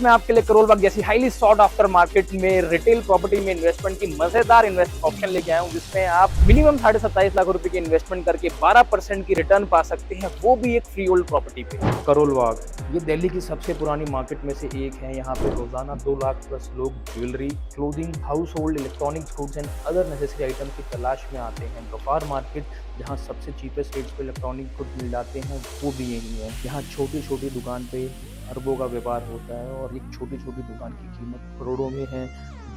में आपके लिए करोल बाग जैसी हाईली सॉट आफ्टर मार्केट में रिटेल प्रॉपर्टी में इन्वेस्टमेंट की मजेदार इन्वेस्ट ऑप्शन लेके आया हूँ, जिसमें आप मिनिमम 27.5 लाख रुपए की इन्वेस्टमेंट करके 12% की रिटर्न पा सकते हैं, वो भी एक फ्री होल्ड प्रॉपर्टी पे। करोल बाग ये दिल्ली की सबसे पुरानी मार्केट में से एक है। यहाँ पे रोजाना 2 लाख प्लस लोग jewellery, clothing, house hold, electronics goods and other necessary item की तलाश में आते हैं। व्यापार मार्केट जहाँ सबसे चीपेस्ट रेट्स पे इलेक्ट्रॉनिक गुड्स मिल जाते हैं, वो भी यही है। यहाँ छोटी छोटी दुकान पे अरबों का व्यापार होता है और एक छोटी छोटी दुकान की कीमत करोड़ों में है,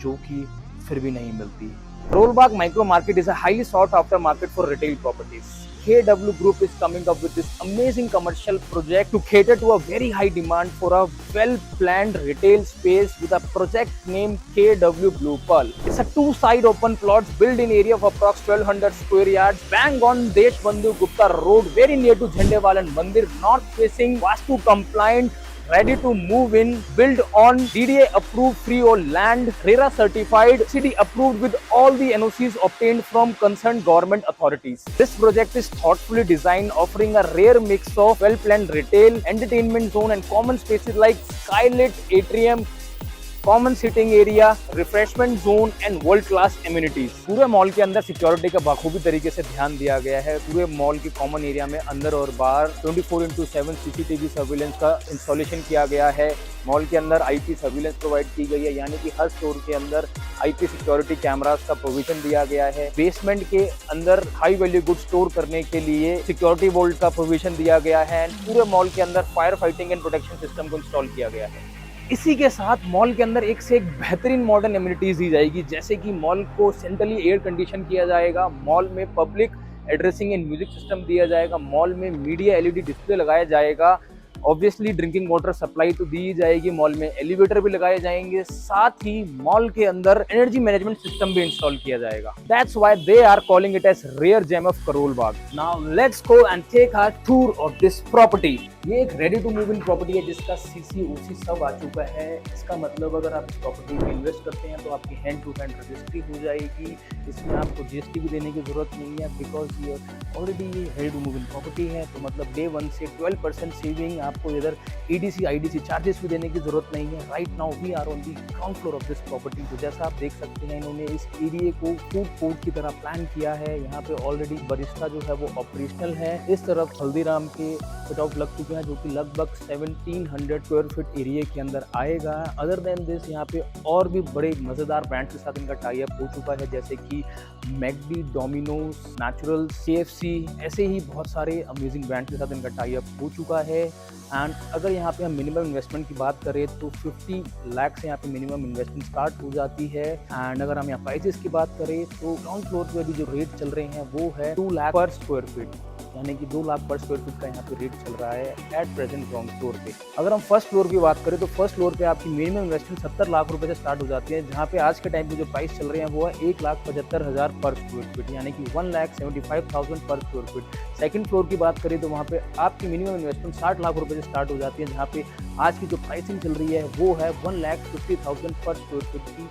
जो कि फिर भी नहीं मिलती। Karol Bagh micro market is a highly sought after market for retail properties. KW Group is coming up with this amazing commercial project to cater to a very high demand for a well-planned retail space with a project named KW Blue Pearl. It's a two-side open plots built in area of approx 1200 square yards, bang on Deshbandhu Gupta Road, very near to Jhandewalan Mandir, north-facing, Vastu compliant, ready to move in, built on DDA approved freehold land, RERA certified, city approved with all the NOCs obtained from concerned government authorities. This project is thoughtfully designed, offering a rare mix of well-planned retail, entertainment zone and common spaces like skylit atrium, common sitting area, refreshment zone and world class amenities. पूरे mall के अंदर security का बखूबी तरीके से ध्यान दिया गया है। पूरे मॉल के कॉमन एरिया में अंदर और बाहर 24/7 सीसीटीवी सर्विलेंस का इंस्टॉलेशन किया गया है। मॉल के अंदर आईपी सर्विलेंस प्रोवाइड की गई है, यानी कि हर स्टोर के अंदर आईपी सिक्योरिटी कैमरास का प्रोविजन दिया गया है। बेसमेंट के अंदर हाई वैल्यू गुड स्टोर करने के लिए सिक्योरिटी वोल्ट का प्रोविजन दिया गया है। पूरे मॉल के अंदर fire fighting and protection system को इंस्टॉल किया गया है। इसी के साथ मॉल के अंदर एक से एक बेहतरीन मॉडर्न एमिनिटीज दी जाएगी, जैसे कि मॉल को सेंट्रली एयर कंडीशन किया जाएगा, मॉल में public addressing and music system दिया जाएगा, मॉल में मीडिया एलईडी डिस्प्ले लगाया जाएगा, ऑब्वियसली ड्रिंकिंग वाटर सप्लाई तो दी जाएगी, मॉल में एलिवेटर भी लगाए जाएंगे, साथ ही मॉल के अंदर एनर्जी मैनेजमेंट सिस्टम भी इंस्टॉल किया जाएगा। That's why they are calling it as rare gem of Karol Bagh. Now let's go and take a tour of this property. ये एक ready to move in property है, जिसका सीसी ओसी सब आ चुका है। इसका मतलब अगर आप इस प्रॉपर्टी में इन्वेस्ट करते हैं तो आपकी हैंड टू हैंड रजिस्ट्री हो जाएगी। इसमें आपको जीएसटी भी देने की जरूरत नहीं है, बिकॉज ये already ready to move in property है। तो मतलब डे 1 से 12% सेविंग, आपको इधर ईडीसी आईडीसी चार्जेस भी देने की जरूरत नहीं है। Right now we are on the ground floor of this property. तो जैसा आप देख सकते हैं, इन्होंने इस एरिया को फूड कोर्ट की तरह प्लान किया है। यहाँ पे ऑलरेडी बरिस्ता जो है वो ऑपरेशनल है। इस तरफ हल्दीराम के फिट आउट लग चुके हैं, जो कि लगभग 1700 स्क्वायर फीट एरिया के अंदर आएगा। अदर देन दिस यहाँ पे और भी बड़े मजेदार ब्रांड के साथ इनका टाई अप हो चुका है, जैसे कि मैकडी, डोमिनोज, नेचुरल, सीएफसी, ऐसे ही बहुत सारे अमेजिंग ब्रांड के साथ इनका टाई अप हो चुका है। एंड अगर यहाँ पे हम मिनिमम इन्वेस्टमेंट की बात करें तो 50 लाख से यहाँ पे मिनिमम इन्वेस्टमेंट स्टार्ट हो जाती है। एंड अगर हम यहाँ प्राइसेस की बात करें तो ग्राउंड फ्लोर पे अभी जो रेट चल रहे हैं वो है 2 लाख पर स्क्वायर फीट, यानी कि 2 लाख पर स्क्वायर फीट का यहाँ पे रेट चल रहा है एट प्रेजेंट ग्राउंड फ्लोर पे। अगर हम फर्स्ट फ्लोर की बात करें तो फर्स्ट फ्लोर पे आपकी मिनिमम इन्वेस्टमेंट 70 लाख रुपए से स्टार्ट हो जाती है, जहाँ पे आज के टाइम पे जो प्राइस चल रहे हैं वो है 1,75,000 पर स्क्वायर फीट, यानी कि 1,75,000 पर स्क्वायर फीट। सेकंड फ्लोर की बात करें तो वहाँ पे आपकी मिनिमम इन्वेस्टमेंट 60 लाख रुपए से स्टार्ट हो जाती है, जहाँ पे आज की जो प्राइसिंग चल रही है वो है 1,50,000 पर स्क्वायर फीट की,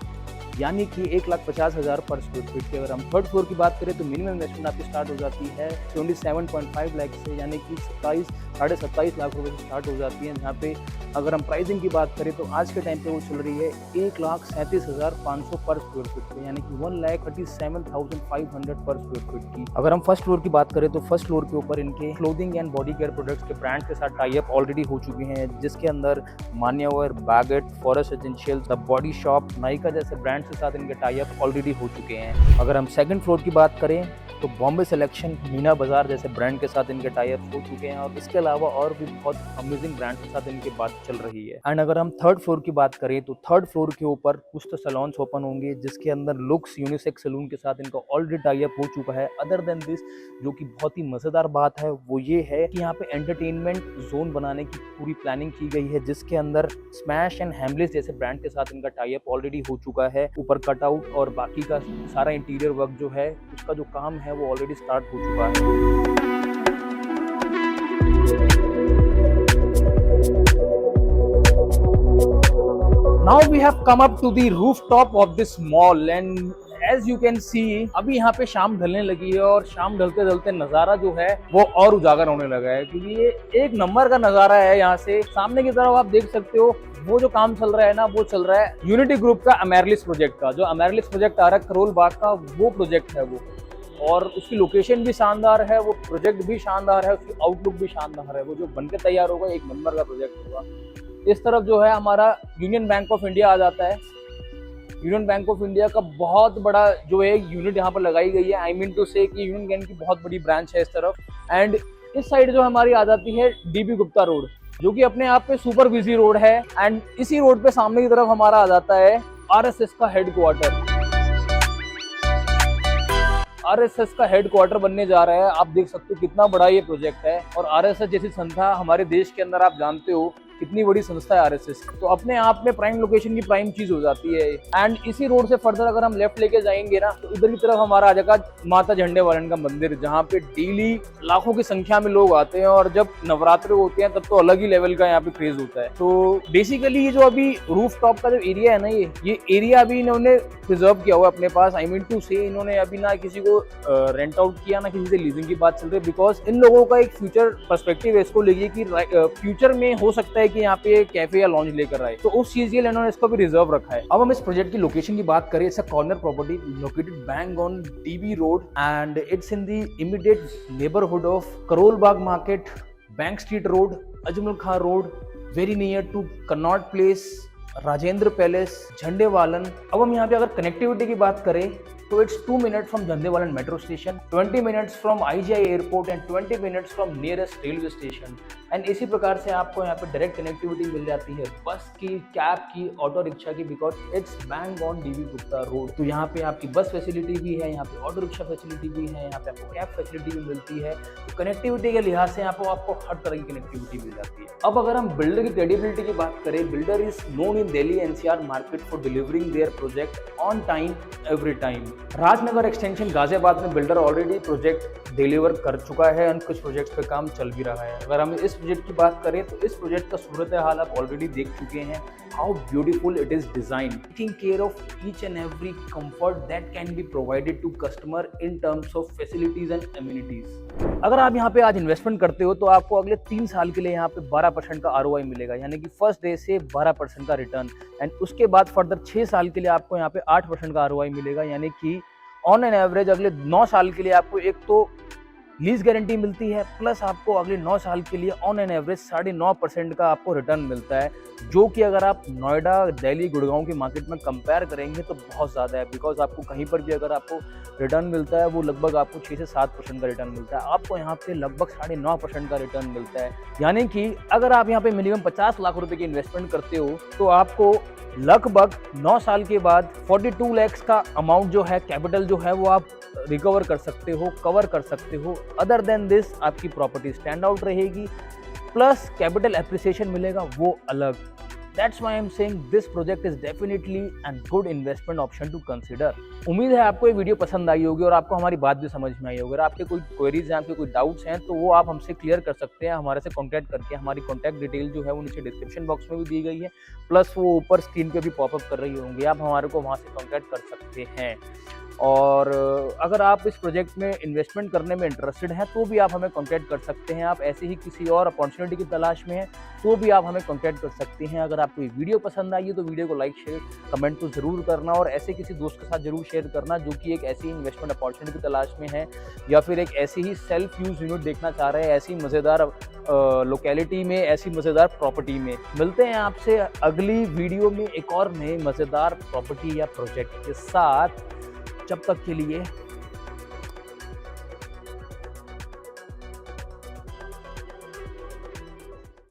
यानी कि 1,50,000 पर स्क्वायर फीट की। अगर हम थर्ड फ्लोर की बात करें तो मिनिमम इन्वेस्टमेंट आपकी स्टार्ट हो जाती है 27.5 लाख से, यानी कि 27 लाख रुपए से स्टार्ट हो जाती है, जहाँ पे अगर हम प्राइसिंग की बात करें तो आज के टाइम पे वो चल रही है 1,37,500 पर स्क्वायर फीट पे, यानी कि 1,37,500 पर स्क्वायर फीट की। अगर हम फर्स्ट फ्लोर की बात करें तो फर्स्ट फ्लोर के ऊपर इनके clothing and body care products के ब्रांड के साथ टाई अप ऑलरेडी हो चुके हैं, जिसके अंदर मान्यवर, baguette, forest essential, the body shop, Nykaa जैसे ब्रांड के साथ इनके टाई अप ऑलरेडी हो चुके हैं। अगर हम सेकंड फ्लोर की बात करें तो बॉम्बे सिलेक्शन, मीना बाजार जैसे ब्रांड के साथ इनके टाई अप हो चुके हैं, और इसके अलावा और भी बहुत अमेजिंग ब्रांड के साथ इनकी बात चल रही है। एंड अगर हम थर्ड फ्लोर की बात करें तो थर्ड फ्लोर के ऊपर कुछ तो सैलून्स ओपन होंगे, जिसके अंदर लुक्स यूनिसेक्स सैलून के साथ इनका ऑलरेडी टाई अप हो चुका है। अदर देन दिस, जो कि बहुत ही मजेदार बात है वो ये है कि यहाँ पे एंटरटेनमेंट जोन बनाने की पूरी प्लानिंग की गई है, जिसके अंदर स्मैश एंड हैमलेस जैसे ब्रांड के साथ इनका टाई अप ऑलरेडी हो चुका है। ऊपर कटआउट और बाकी का सारा इंटीरियर वर्क जो है उसका जो काम है वो ऑलरेडी स्टार्ट हो चुका है। Now we have come up to the rooftop of this mall, and as you can see अभी यहाँ पे शाम ढलने लगी है और शाम ढलते ढलते नजारा जो है वो और उजागर होने लगा है, क्योंकि ये एक नंबर का नजारा है। यहाँ से सामने की तरफ आप देख सकते हो वो जो काम चल रहा है ना, वो चल रहा है यूनिटी ग्रुप का अमेरलिस प्रोजेक्ट का। जो अमेरलिस प्रोजेक्ट आ रहा है करोल बाग का, वो प्रोजेक्ट है वो, और उसकी लोकेशन भी शानदार है, वो प्रोजेक्ट भी शानदार है, उसकी आउटलुक भी शानदार है। वो जो बनके तैयार होगा एक नंबर का प्रोजेक्ट होगा। इस तरफ जो है हमारा यूनियन बैंक ऑफ इंडिया आ जाता है। यूनियन बैंक ऑफ इंडिया का बहुत बड़ा जो है यूनिट यहाँ पर लगाई गई है। आई मीन टू से कि यूनियन बैंक की बहुत बड़ी ब्रांच है इस तरफ। एंड इस साइड जो हमारी आ जाती है डीबी गुप्ता रोड, जो कि अपने आप में सुपर बिजी रोड है। एंड इसी रोड पे सामने की तरफ हमारा आ जाता है आरएसएस का हेडक्वार्टर। आरएसएस का हेडक्वार्टर बनने जा रहा है। आप देख सकते हो कितना बड़ा ये प्रोजेक्ट है। और आरएसएस जैसी संस्था हमारे देश के अंदर, आप जानते हो कितनी बड़ी संस्था है आरएसएस, तो अपने आप में प्राइम लोकेशन की प्राइम चीज हो जाती है। एंड इसी रोड से फर्दर अगर हम लेफ्ट लेके जाएंगे ना, तो इधर की तरफ हमारा आ जाएगा माता झंडे वालन का मंदिर, जहाँ पे डेली लाखों की संख्या में लोग आते हैं। और जब नवरात्र होते हैं तब तो अलग ही लेवल का यहाँ पे क्रेज होता है। तो बेसिकली ये जो अभी रूफ टॉप का जो एरिया है ना, ये एरिया अभी इन्होंने प्रिजर्व किया हुआ अपने पास। आई मीन टू से इन्होंने अभी ना किसी को रेंट आउट किया, ना किसी से लीजिंग की बात चल रही है, बिकॉज इन लोगों का एक फ्यूचर पर्सपेक्टिव है इसको लेके कि फ्यूचर में हो सकता है कि यहाँ पे कैफे या लॉन्ज लेकर आए, तो उस चीज के लिए इन्होंने इसको भी रिजर्व रखा है। अब हम इस प्रोजेक्ट की लोकेशन की बात करें, it's a corner property located bang on DB road and it's in the immediate neighbourhood of Karol Bagh market, bank street road, Ajmal Khan road, very near to Connaught Place, Rajendra Palace, Jhandewalan. अब हम यहाँ पे अगर कनेक्टिविटी की बात करें तो इट्स 2 मिनट फ्रॉम झंडे वालन metro station, 20 minutes from IGI airport and 20 minutes from nearest railway station. And इसी प्रकार से आपको यहाँ पे डायरेक्ट कनेक्टिविटी मिल जाती है बस की, कैब की, ऑटो रिक्शा की, because it's bang on dB Gupta road. तो यहाँ पे आपकी बस फैसिलिटी भी है, यहाँ पे ऑटो रिक्शा फैसिलिटी भी है, यहाँ पे आपको कैब फैसिलिटी भी मिलती है। तो कनेक्टिविटी के लिहाज से आपको हर तरह की कनेक्टिविटी मिल जाती है। अब अगर हम बिल्डर की क्रेडिबिलिटी की बात करें, builder is known in Delhi NCR market for delivering there project on time every time. Rajnagar extension Ghaziabad में बिल्डर ऑलरेडी प्रोजेक्ट डिलीवर कर चुका है और कुछ प्रोजेक्ट पे काम चल भी रहा है। अगर हम इस प्रोजेक्ट की बात करें तो इस प्रोजेक्ट का सूरत हाल आप ऑलरेडी देख चुके हैं, how beautiful it is design, taking care of each and every comfort that can be provided to customer in terms of facilities and amenities. अगर आप यहाँ पे आज इन्वेस्टमेंट करते हो तो आपको अगले 3 साल के लिए यहाँ पे 12% का ROI मिलेगा, यानी कि फर्स्ट डे से 12% का रिटर्न। एंड उसके बाद फर्दर 6 साल के लिए आपको यहाँ पे 8% का ROI मिलेगा, यानी कि ऑन एन एवरेज अगले 9 साल के लिए आपको एक तो लीज गारंटी मिलती है, प्लस आपको अगले 9 साल के लिए ऑन एन एवरेज 9.5% का आपको रिटर्न मिलता है, जो कि अगर आप नोएडा, दिल्ली, गुड़गांव की मार्केट में कंपेयर करेंगे तो बहुत ज़्यादा है। बिकॉज आपको कहीं पर भी अगर आपको रिटर्न मिलता है वो लगभग आपको 6 से 7% का रिटर्न मिलता है, आपको यहाँ पे लगभग 9.5% का रिटर्न मिलता है। यानी कि अगर आप यहाँ पे मिनिमम 50 लाख रुपए की इन्वेस्टमेंट करते हो तो आपको लगभग 9 साल के बाद 42 लाख का अमाउंट जो है, कैपिटल जो है, वो आप रिकवर कर सकते हो, कवर कर सकते हो। अदर देन दिस आपकी प्रॉपर्टी स्टैंड आउट रहेगी, प्लस कैपिटल एप्रिसिएशन मिलेगा वो अलग। That's why I'm saying this project is definitely a good investment option to consider। उम्मीद है आपको ये वीडियो पसंद आई होगी और आपको हमारी बात भी समझ में आई होगी। अगर आपके कोई क्वेरीज हैं, आपके कोई डाउट्स हैं, तो वो आप हमसे क्लियर कर सकते हैं हमारे से कांटेक्ट करके। हमारी कांटेक्ट डिटेल जो है वो नीचे डिस्क्रिप्शन बॉक्स में भी दी गई है, प्लस वो ऊपर स्क्रीन पे भी पॉपअप कर रही होंगी, आप हमारे को वहाँ से कांटेक्ट कर सकते हैं। और अगर आप इस प्रोजेक्ट में इन्वेस्टमेंट करने में इंटरेस्टेड हैं तो भी आप हमें कांटेक्ट कर सकते हैं। आप ऐसे ही किसी और अपॉर्चुनिटी की तलाश में हैं तो भी आप हमें कांटेक्ट कर सकते हैं। अगर आपको ये वीडियो पसंद आई है तो वीडियो को लाइक, शेयर, कमेंट तो ज़रूर करना, और ऐसे किसी दोस्त के साथ ज़रूर शेयर करना जो कि एक ऐसी इन्वेस्टमेंट अपॉर्चुनिटी की तलाश में है या फिर एक ऐसी ही सेल्फ यूज़ यूनिट देखना चाह रहे हैं, ऐसी मज़ेदार लोकेलिटी में, ऐसी मज़ेदार प्रॉपर्टी में। मिलते हैं आपसे अगली वीडियो में एक और नए मज़ेदार प्रॉपर्टी या प्रोजेक्ट के साथ। जब तक के लिए